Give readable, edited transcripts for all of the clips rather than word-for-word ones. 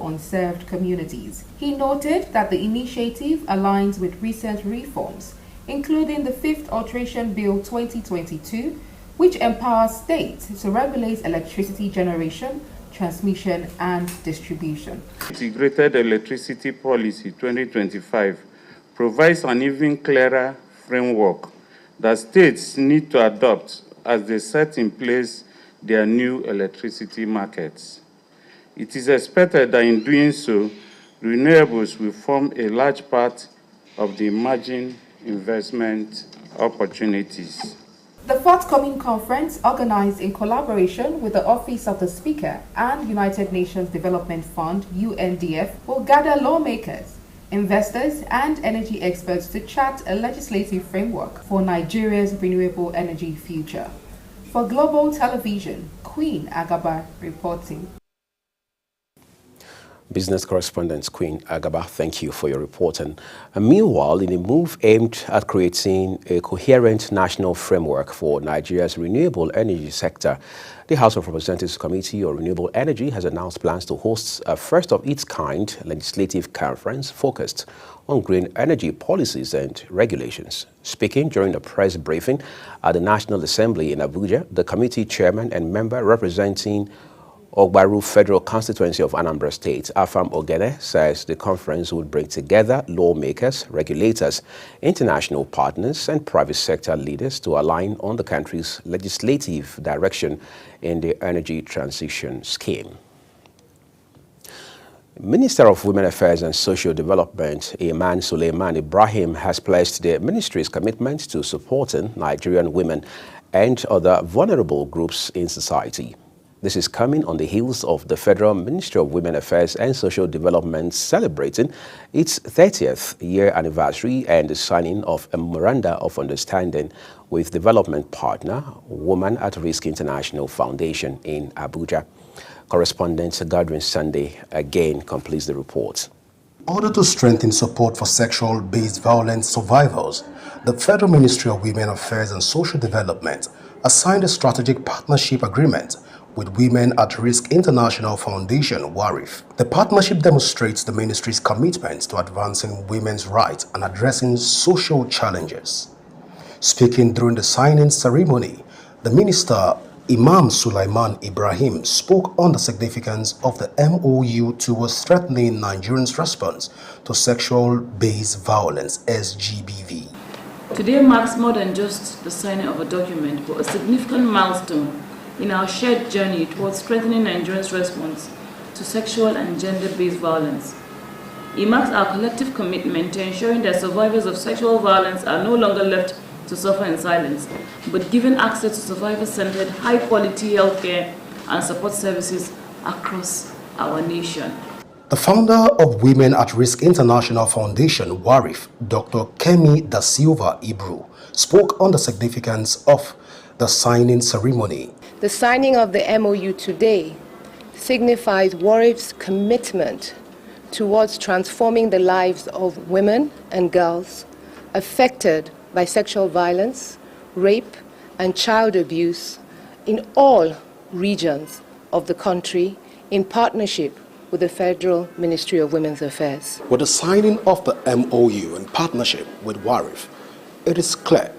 unserved communities. He noted that the initiative aligns with recent reforms, including the 5th Alteration Bill 2022, which empowers states to regulate electricity generation, transmission, and distribution. Integrated Electricity Policy 2025 provides an even clearer framework that states need to adopt as they set in place their new electricity markets. It is expected that in doing so, renewables will form a large part of the emerging investment opportunities. The forthcoming conference, organized in collaboration with the Office of the Speaker and United Nations Development Fund, UNDF, will gather lawmakers, investors, and energy experts to chart a legislative framework for Nigeria's renewable energy future. For Global Television, Queen Agaba reporting. Business correspondent Queen Agaba, thank you for your report. And meanwhile, in a move aimed at creating a coherent national framework for Nigeria's renewable energy sector, the House of Representatives Committee on Renewable Energy has announced plans to host a first-of-its-kind legislative conference focused on green energy policies and regulations. Speaking during a press briefing at the National Assembly in Abuja, the committee chairman and member representing Ogbaru Federal Constituency of Anambra State, Afam Ogene, says the conference will bring together lawmakers, regulators, international partners, and private sector leaders to align on the country's legislative direction in the energy transition scheme. Minister of Women Affairs and Social Development, Iman Suleiman Ibrahim, has pledged the ministry's commitment to supporting Nigerian women and other vulnerable groups in society. This is coming on the heels of the Federal Ministry of Women Affairs and Social Development celebrating its 30th year anniversary and the signing of a memoranda of understanding with development partner, Women at Risk International Foundation in Abuja. Correspondent Godwin Sunday again completes the report. In order to strengthen support for sexual-based violence survivors, the Federal Ministry of Women Affairs and Social Development has signed a strategic partnership agreement with Women at Risk International Foundation, WARIF. The partnership demonstrates the ministry's commitment to advancing women's rights and addressing social challenges. Speaking during the signing ceremony, the minister, Imam Sulaiman Ibrahim, spoke on the significance of the MOU towards strengthening Nigerians' response to sexual-based violence, SGBV. Today marks more than just the signing of a document, but a significant milestone in our shared journey towards strengthening Nigerians' response to sexual and gender-based violence. It marks our collective commitment to ensuring that survivors of sexual violence are no longer left to suffer in silence, but given access to survivor-centered, high-quality healthcare and support services across our nation. The founder of Women at Risk International Foundation, WARIF, Dr. Kemi Da Silva Ibru, spoke on the significance of the signing ceremony. The signing of the MOU today signifies WARIF's commitment towards transforming the lives of women and girls affected by sexual violence, rape, and child abuse in all regions of the country in partnership with the Federal Ministry of Women's Affairs. With the signing of the MOU in partnership with WARIF, it is clear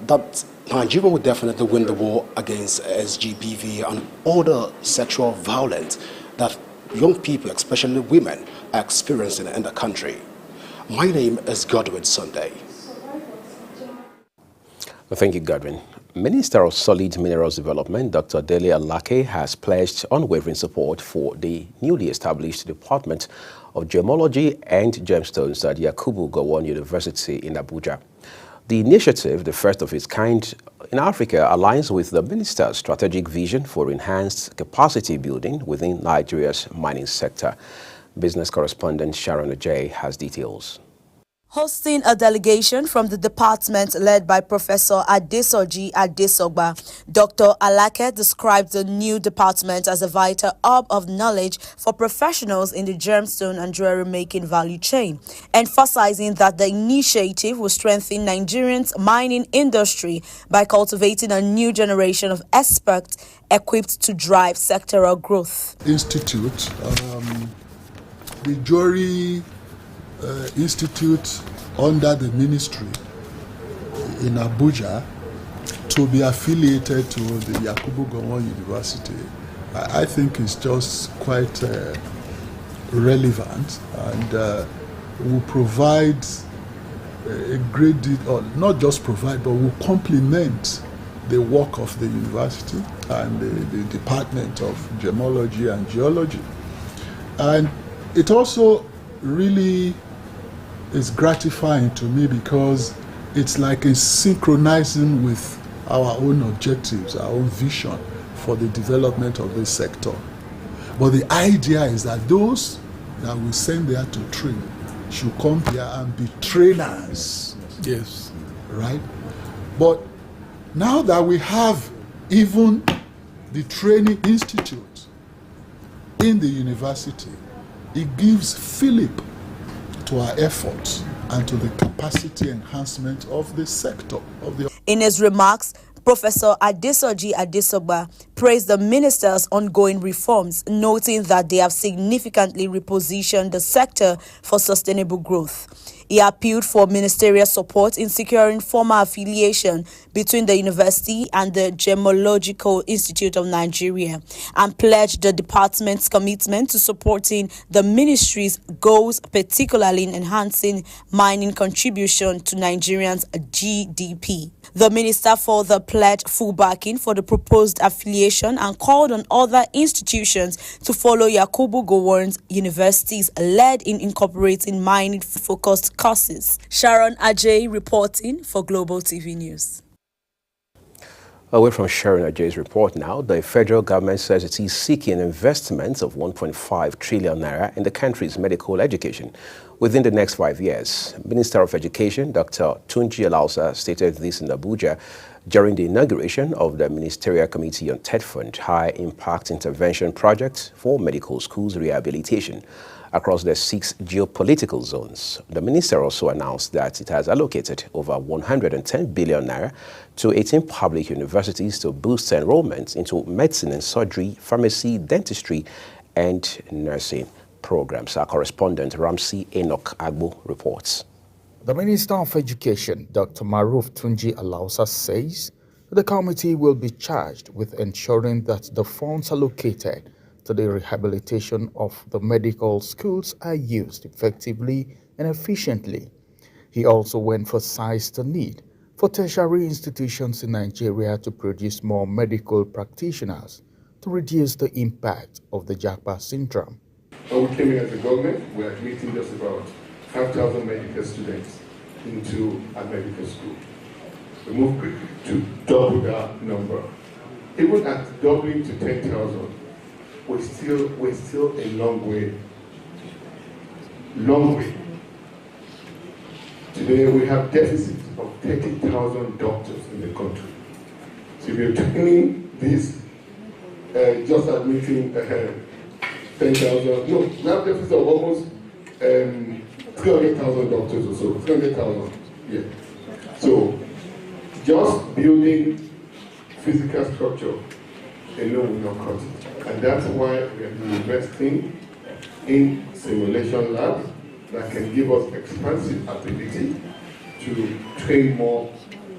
that Nigeria will definitely win the war against SGBV and other sexual violence that young people, especially women, are experiencing in the country. My name is Godwin Sunday. Thank you, Godwin. Minister of Solid Minerals Development, Dr. Dele Alake, has pledged unwavering support for the newly established Department of Gemology and Gemstones at Yakubu Gowon University in Abuja. The initiative, the first of its kind in Africa, aligns with the minister's strategic vision for enhanced capacity building within Nigeria's mining sector. Business correspondent Sharon Ajay has details. Hosting a delegation from the department led by Professor Adesoji Adesogba, Dr. Alake described the new department as a vital hub of knowledge for professionals in the gemstone and jewelry-making value chain, emphasizing that the initiative will strengthen Nigerians' mining industry by cultivating a new generation of experts equipped to drive sectoral growth. Institute the Jory Institute under the ministry in Abuja to be affiliated to the Yakubu Gowon University, I think is just quite relevant, and will provide a great deal, or not just provide, but will complement the work of the university and the Department of Gemology and Geology. And it also really is gratifying to me because it's like a synchronizing with our own objectives, our own vision for the development of this sector. But the idea is that those that we send there to train should come here and be trainers. Yes. Right? But now that we have even the training institute in the university, it gives fillip to our efforts and to the capacity enhancement of the sector. In his remarks, Professor Adesoji Adesogba praised the minister's ongoing reforms, noting that they have significantly repositioned the sector for sustainable growth. He appealed for ministerial support in securing formal affiliation between the university and the Gemological Institute of Nigeria, and pledged the department's commitment to supporting the ministry's goals, particularly in enhancing mining contribution to Nigerians' GDP. The minister further pledged full backing for the proposed affiliation and called on other institutions to follow Yakubu Gowon University's lead in incorporating mining-focused courses. Sharon Ajay reporting for Global TV News. Away from Sharon Ajay's report now, the federal government says it is seeking investments of 1.5 trillion naira in the country's medical education within the next 5 years. Minister of Education, Dr. Tunji Alausa, stated this in Abuja during the inauguration of the Ministerial Committee on TED-Fund High Impact Intervention Project for Medical Schools Rehabilitation across the 6 geopolitical zones. The minister also announced that it has allocated over 110 billion naira to 18 public universities to boost enrollment into medicine and surgery, pharmacy, dentistry, and nursing programs. Our correspondent Ramsey Enoch Agbo reports. The Minister of Education, Dr. Maruf Tunji Alausa, says the committee will be charged with ensuring that the funds allocated to the rehabilitation of the medical schools are used effectively and efficiently. He also emphasized the need for tertiary institutions in Nigeria to produce more medical practitioners to reduce the impact of the Japa syndrome. When we came in as a government, we are admitting just about 5,000 medical students into a medical school. We moved quickly to double that number. Even at doubling to 10,000, we're still a long way. Today we have deficit of 30,000 doctors in the country. So if you're training this, just admitting 10,000, no, we have deficit of almost 300,000 doctors or so, 300,000, yeah. So just building physical structure alone will not cut it. And that's why we are investing in simulation labs that can give us expansive ability to train more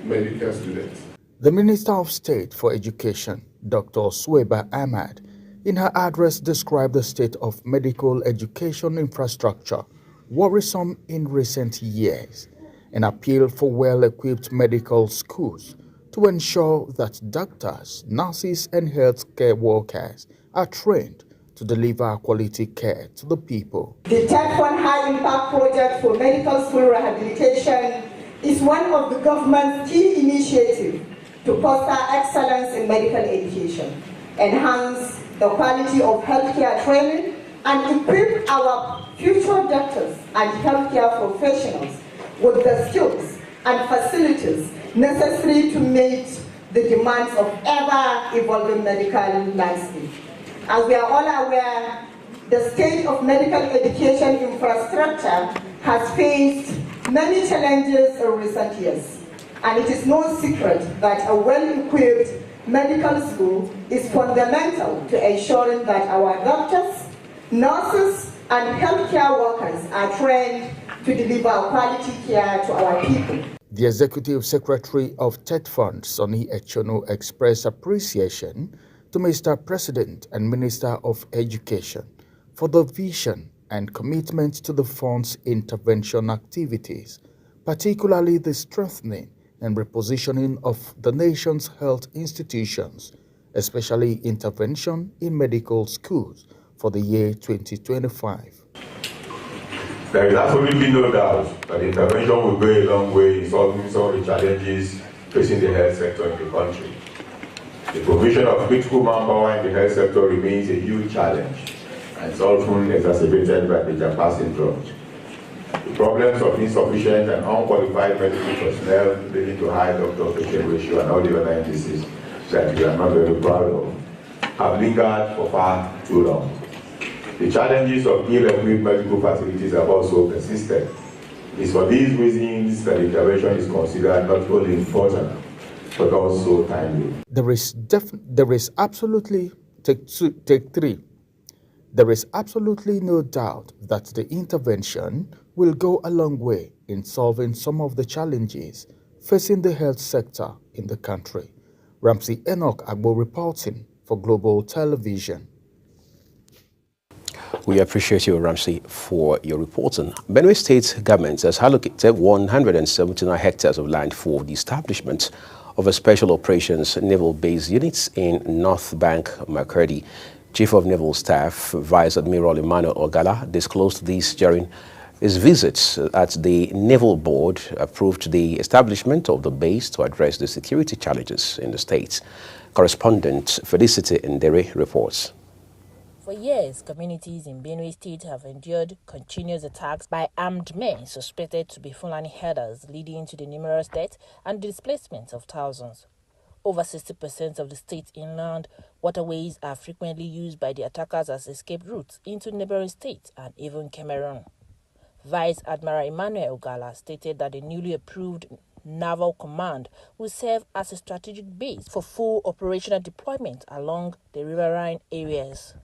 medical students. The Minister of State for Education, Dr. Suwaiba Ahmad, in her address described the state of medical education infrastructure worrisome in recent years and appealed for well-equipped medical schools to ensure that doctors, nurses, and healthcare workers are trained to deliver quality care to the people. The TED-Fund High Impact Project for Medical School Rehabilitation is one of the government's key initiatives to foster excellence in medical education, enhance the quality of healthcare training, and equip our future doctors and healthcare professionals with the skills and facilities necessary to meet the demands of ever-evolving medical landscape. As we are all aware, the state of medical education infrastructure has faced many challenges in recent years, and it is no secret that a well-equipped medical school is fundamental to ensuring that our doctors, nurses, and healthcare workers are trained to deliver quality care to our people. The Executive Secretary of TED Fund, Sonny Echono, expressed appreciation to Mr. President and Minister of Education for the vision and commitment to the fund's intervention activities, particularly the strengthening and repositioning of the nation's health institutions, especially intervention in medical schools for the year 2025. There is absolutely no doubt that intervention will go a long way in solving some of the challenges facing the health sector in the country. The provision of critical manpower in the health sector remains a huge challenge and is often exacerbated by the Japa syndrome. The problems of insufficient and unqualified medical personnel leading to high doctor-patient ratio and all the other indices that we are not very proud of have lingered for far too long. The challenges of ill-equipped medical facilities have also persisted. It is for these reasons that intervention is considered not only important, but also timely. There is absolutely no doubt that the intervention will go a long way in solving some of the challenges facing the health sector in the country. Ramsey Enoch Agbo reporting for Global Television. We appreciate you, Ramsey, for your reporting. Benue State government has allocated 179 hectares of land for the establishment of a special operations naval base unit in North Bank, Makurdi. Chief of Naval Staff, Vice Admiral Emmanuel Ogala, disclosed this during his visit at the Naval Board, approved the establishment of the base to address the security challenges in the state. Correspondent Felicity Ndere reports. For years, communities in Benue State have endured continuous attacks by armed men suspected to be Fulani herders, leading to the numerous deaths and displacement of thousands. Over 60% of the state's inland waterways are frequently used by the attackers as escape routes into neighboring states and even Cameroon. Vice Admiral Emmanuel Ogala stated that the newly approved Naval Command will serve as a strategic base for full operational deployment along the riverine areas.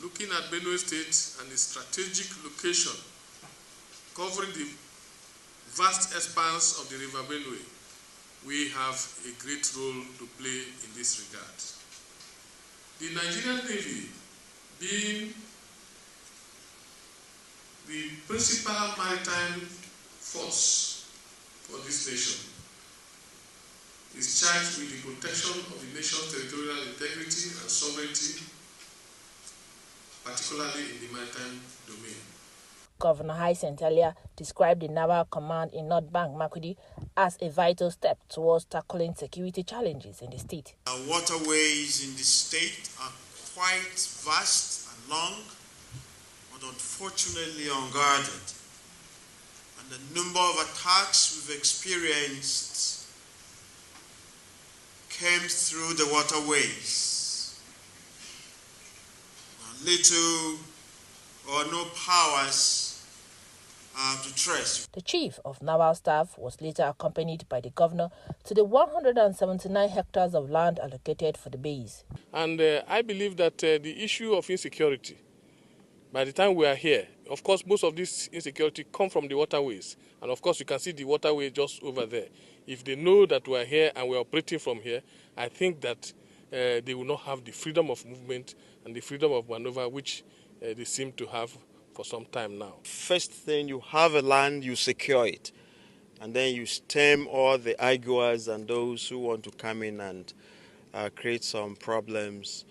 Looking at Benue State and its strategic location, covering the vast expanse of the River Benue, we have a great role to play in this regard. The Nigerian Navy, being the principal maritime force for this nation, is charged with the protection of the nation's territorial integrity and sovereignty, particularly in the maritime domain. Governor Hyacinth earlier described the Naval Command in North Bank, Makurdi, as a vital step towards tackling security challenges in the state. Our waterways in the state are quite vast and long, but unfortunately unguarded. And the number of attacks we've experienced came through the waterways. Little or no powers to trace. The Chief of Naval Staff was later accompanied by the governor to the 179 hectares of land allocated for the base. And I believe that the issue of insecurity, by the time we are here, of course, most of this insecurity come from the waterways. And of course, you can see the waterway just over there. If they know that we are here and we are operating from here, I think that they will not have the freedom of movement and the freedom of maneuver which they seem to have for some time now. First thing, you have a land, you secure it. And then you stem all the arguers and those who want to come in and create some problems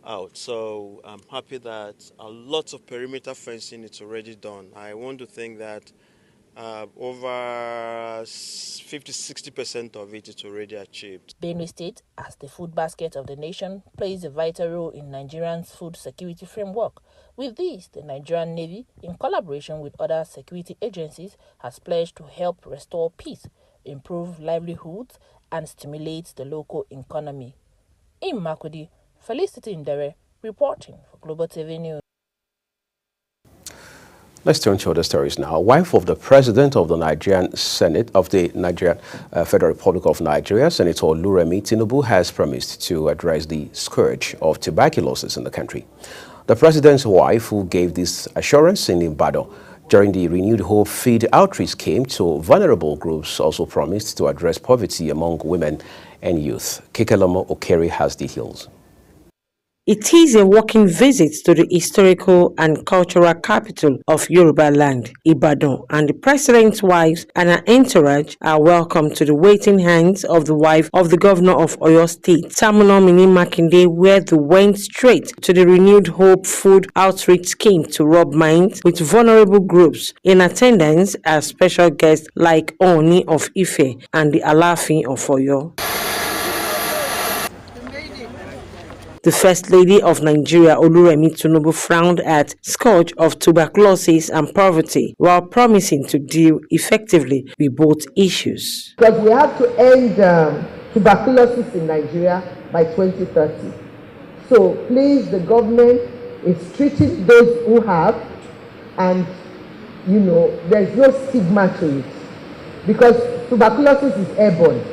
out. So I'm happy that a lot of perimeter fencing is already done. I want to think that over 50-60% of it is already achieved. Benue State, as the food basket of the nation, plays a vital role in Nigeria's food security framework. With this, the Nigerian Navy, in collaboration with other security agencies, has pledged to help restore peace, improve livelihoods, and stimulate the local economy. In Makurdi, Felicity Ndere, reporting for Global TV News. Let's turn to other stories now. Wife of the President of the Nigerian Senate of the Nigerian Federal Republic of Nigeria, Senator Oluremi Tinubu, has promised to address the scourge of tuberculosis in the country. The president's wife, who gave this assurance in Ibadan during the Renewed Hope Feed outreach scheme to vulnerable groups, also promised to address poverty among women and youth. Kekelomo Okeri has details. It is a walking visit to the historical and cultural capital of Yoruba land, Ibadan, and the president's wife and her entourage are welcome to the waiting hands of the wife of the governor of Oyo State, Tamunomini Makinde, where they went straight to the Renewed Hope Food Outreach Scheme to rub minds with vulnerable groups. In attendance are special guests like Oni of Ife and the Alaafin of Oyo. The First Lady of Nigeria, Oluremi Tinubu, frowned at scourge of tuberculosis and poverty while promising to deal effectively with both issues. Because we have to end tuberculosis in Nigeria by 2030. So please, the government is treating those who have, and there's no stigma to it. Because tuberculosis is airborne.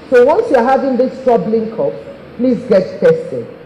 So once you're having this troubling cough, please get tested.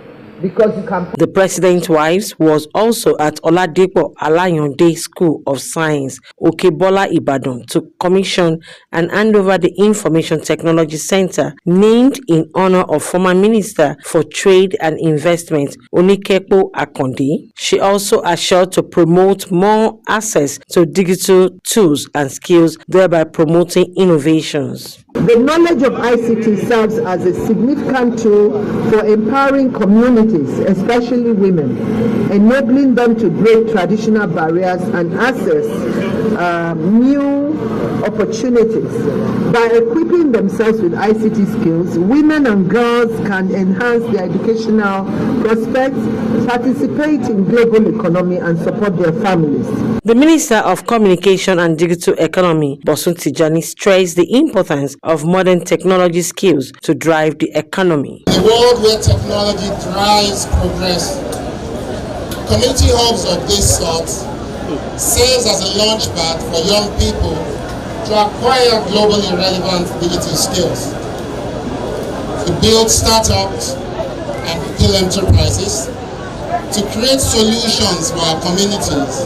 Because you can. The president's wife was also at Oladipo Alayande School of Science, Okebola, Ibadan, to commission and hand over the Information Technology Center named in honor of former Minister for Trade and Investment, Onikepo Akonde. She also assured to promote more access to digital tools and skills, thereby promoting innovations. The knowledge of ICT serves as a significant tool for empowering communities, especially women, enabling them to break traditional barriers and access new opportunities. By equipping themselves with ICT skills, women and girls can enhance their educational prospects, participate in global economy, and support their families. The Minister of Communication and Digital Economy, Bosun Tijani, stressed the importance of modern technology skills to drive the economy. In a world where technology drives progress, community hubs of this sort serves as a launchpad for young people to acquire globally relevant digital skills, to build startups and build enterprises, to create solutions for our communities,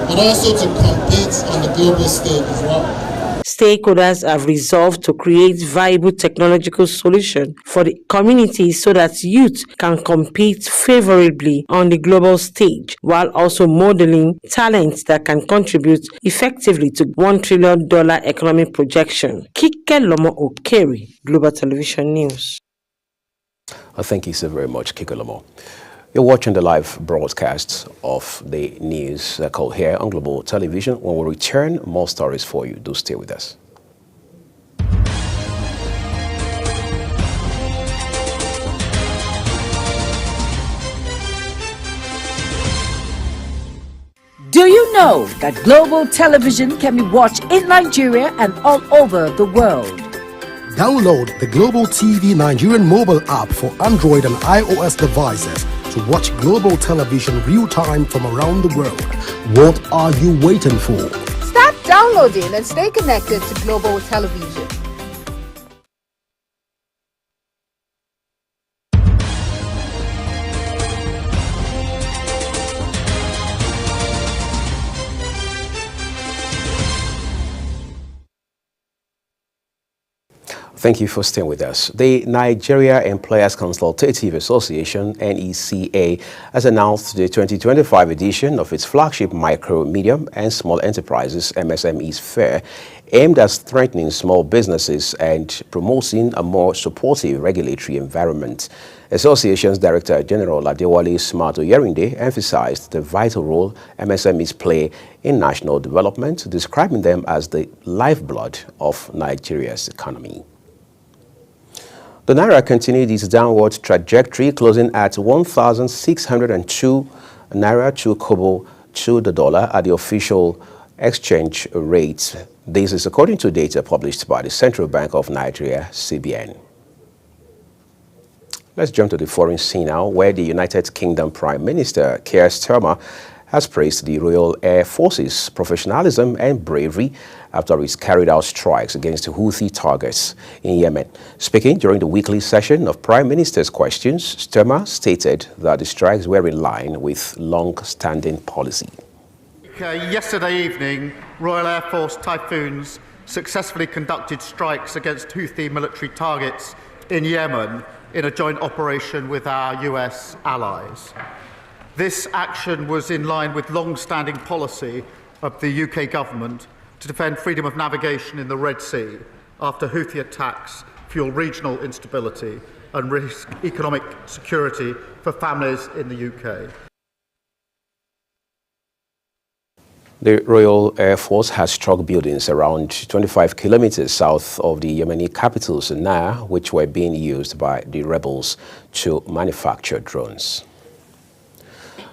but also to compete on the global stage as well. Stakeholders have resolved to create viable technological solutions for the community so that youth can compete favorably on the global stage, while also modeling talents that can contribute effectively to $1 trillion economic projection. Kekelomo Okeri, Global Television News. Thank you so very much, Kekelomo. You're watching the live broadcast of the news called here on Global Television. When we return, more stories for you. Do stay with us. Do you know that Global Television can be watched in Nigeria and all over the world? Download the Global TV Nigerian mobile app for Android and iOS devices to watch Global Television real-time from around the world. What are you waiting for? Start downloading and stay connected to Global Television. Thank you for staying with us. The Nigeria Employers Consultative Association, NECA, has announced the 2025 edition of its flagship Micro, Medium and Small Enterprises MSMEs Fair, aimed at strengthening small businesses and promoting a more supportive regulatory environment. Association's Director General Adewale Smart Oyerinde emphasized the vital role MSMEs play in national development, describing them as the lifeblood of Nigeria's economy. The Naira continued its downward trajectory, closing at 1,602 Naira to Kobo to the dollar at the official exchange rate. This is according to data published by the Central Bank of Nigeria, CBN. Let's jump to the foreign scene now, where the United Kingdom Prime Minister Keir Starmer has praised the Royal Air Force's professionalism and bravery after it carried out strikes against Houthi targets in Yemen. Speaking during the weekly session of Prime Minister's Questions, Sturma stated that the strikes were in line with long-standing policy. Yesterday evening, Royal Air Force Typhoons successfully conducted strikes against Houthi military targets in Yemen in a joint operation with our US allies. This action was in line with long-standing policy of the UK government to defend freedom of navigation in the Red Sea after Houthi attacks fuel regional instability and risk economic security for families in the UK. The Royal Air Force has struck buildings around 25 kilometers south of the Yemeni capital, Sana'a, which were being used by the rebels to manufacture drones.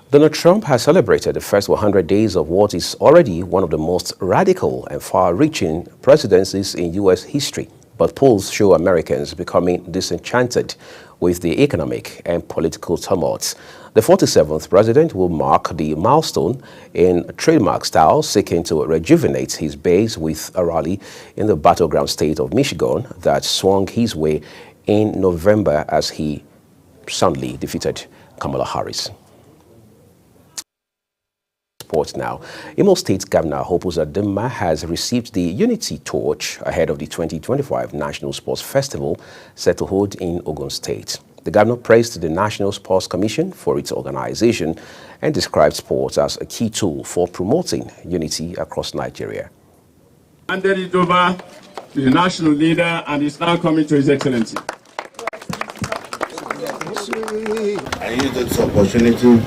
Donald Trump has celebrated the first 100 days of what is already one of the most radical and far-reaching presidencies in U.S. history. But polls show Americans becoming disenchanted with the economic and political tumult. The 47th president will mark the milestone in trademark style, seeking to rejuvenate his base with a rally in the battleground state of Michigan that swung his way in November as he soundly defeated Kamala Harris. Sports now. Imo State Governor Hope Uzodinma has received the Unity Torch ahead of the 2025 National Sports Festival set to hold in Ogun State. The governor praised the National Sports Commission for its organization and described sports as a key tool for promoting unity across Nigeria. Handed it over to the national leader and is now coming to His Excellency. I use this opportunity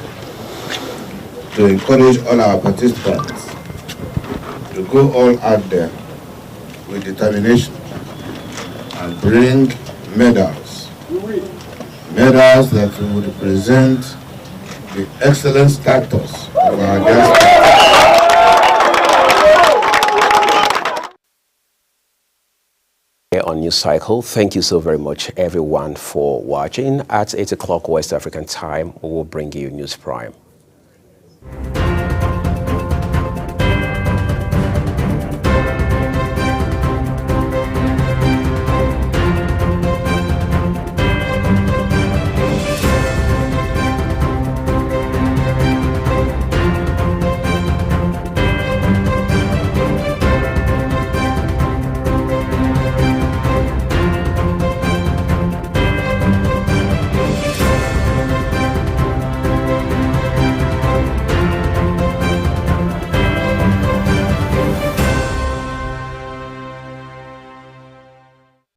to encourage all our participants to go all out there with determination and bring medals that will represent the excellent status of our guests. On News Cycle, thank you so very much everyone for watching. At 8 o'clock West African time, we will bring you News Prime.